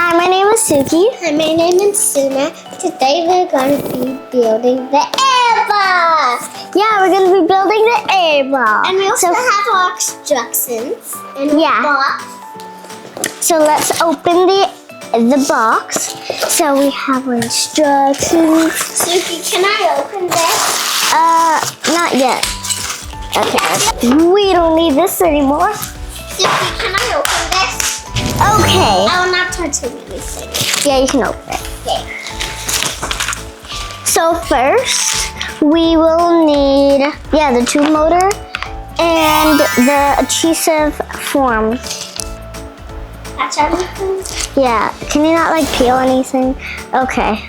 Hi, my name is Suki. Hi, my name is Sunnah. Today we're going to be building the air ball. Yeah, we're going to be building the air ball. And we also have our instructions in the box. So let's open the box. So we have our instructions. Suki, can I open this? Not yet. Okay. We don't need this anymore. Suki, can I open this? Okay. I will not touch anything. Yeah, you can open it. Okay. So first, we will need, the tube motor and the adhesive form. That's everything? Yeah, can you not peel anything? Okay.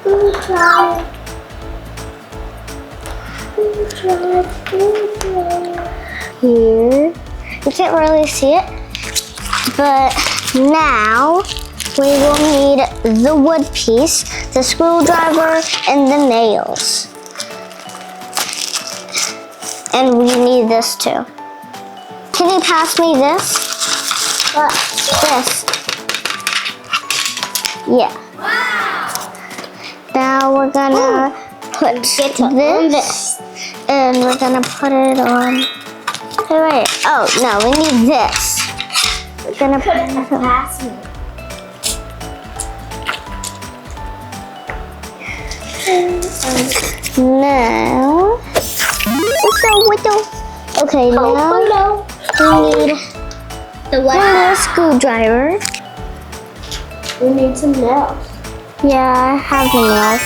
Screwdriver. Here, you can't really see it, but now we will need the wood piece, the screwdriver, and the nails. And we need this too. Can you pass me this? What? This. Yeah. Wow. Now we're gonna put this, and we're gonna put it on. Wait. Oh no, we need this. We're gonna put it on. Pass me. Now, okay, now we need the screwdriver. We need some nails. Yeah, I have the nails.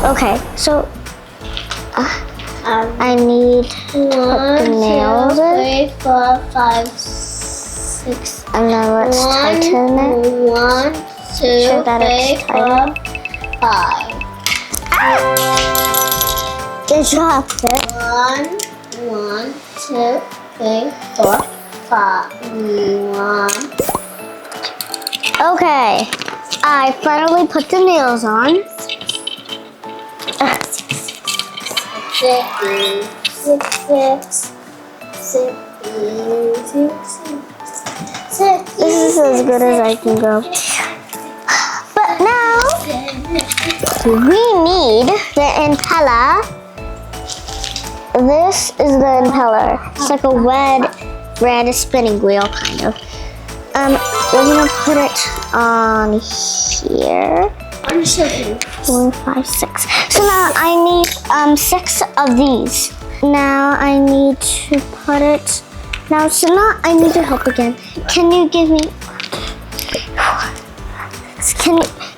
Okay, so I need to put the nails in. 1, 2, 3, 4, 5, 6. And then let's tighten it. 1, 2, Sure that 3, 4, 5. Good job, Fit. 1, 2, 3, 4, 5. 1. Okay, I finally put the nails on. 6, This is as good as I can go. But now we need the impeller. This is the impeller. It's like a red spinning wheel, kind of. We're gonna put it on here. 1, 5, 6. So now I need 6 of these. Now I need to put it. Now, so now I need your help again. Can you give me?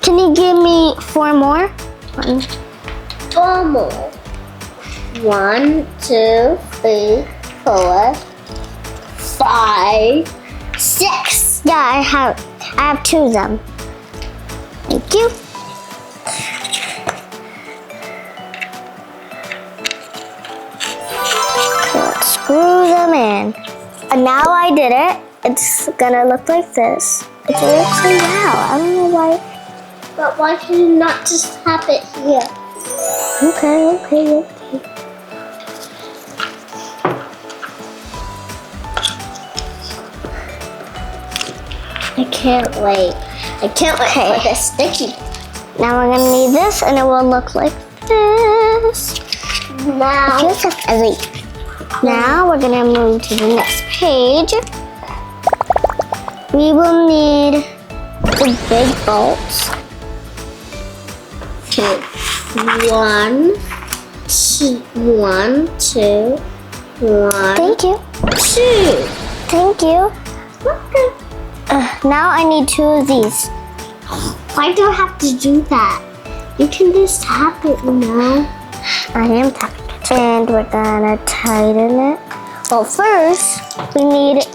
Can you give me 4 more? 4 more. 1, 2, 3, 4, 5, 6. Yeah, I have 2 of them. Thank you. Okay, let's screw them in. And now I did it. It's gonna look like this. It's upside down. I don't know why. But why can you not just have it here? Okay. I can't wait. For this sticky. Now we're gonna need this, and it will look like this. Now, It feels like heavy. Now we're gonna move to the next page. We will need the big bolts. 1, 2, 1, 2, 1, Thank you. 2. Thank you. Now I need 2 of these. Why do I have to do that? You can just tap it, I am tapping it. And we're gonna tighten it. Well, first we need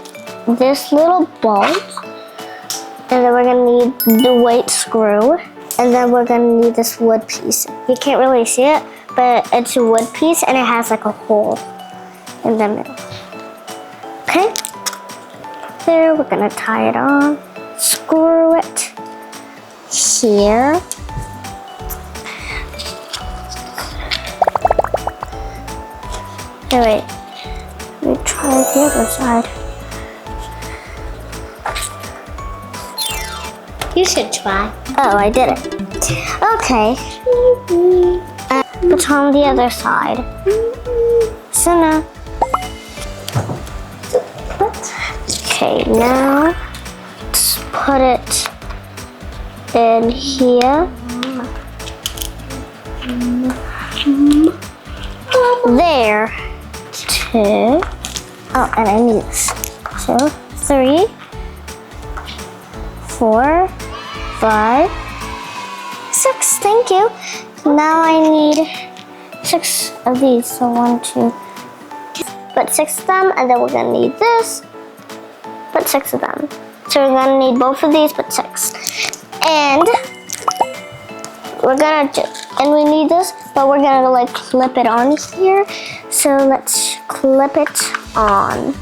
this little bolt. And then we're gonna need the weight screw. And then we're gonna need this wood piece. You can't really see it, but it's a wood piece and it has like a hole in the middle. Okay? There, we're gonna tie it on. Screw it here. Okay, wait. Where's the other side? You should try. Oh, I did it. Okay. Put on the other side. Sunnah. Okay, now let's put it in here. There. 2. Oh, and I need this. 2, 3, 4, 5, 6. Thank you. Now I need 6 of these. So 1, 2. Put 6 of them, and then we're gonna need this. Put 6 of them. So we're gonna need both of these, but 6. And we need this, but we're gonna like clip it on here. So let's clip it on.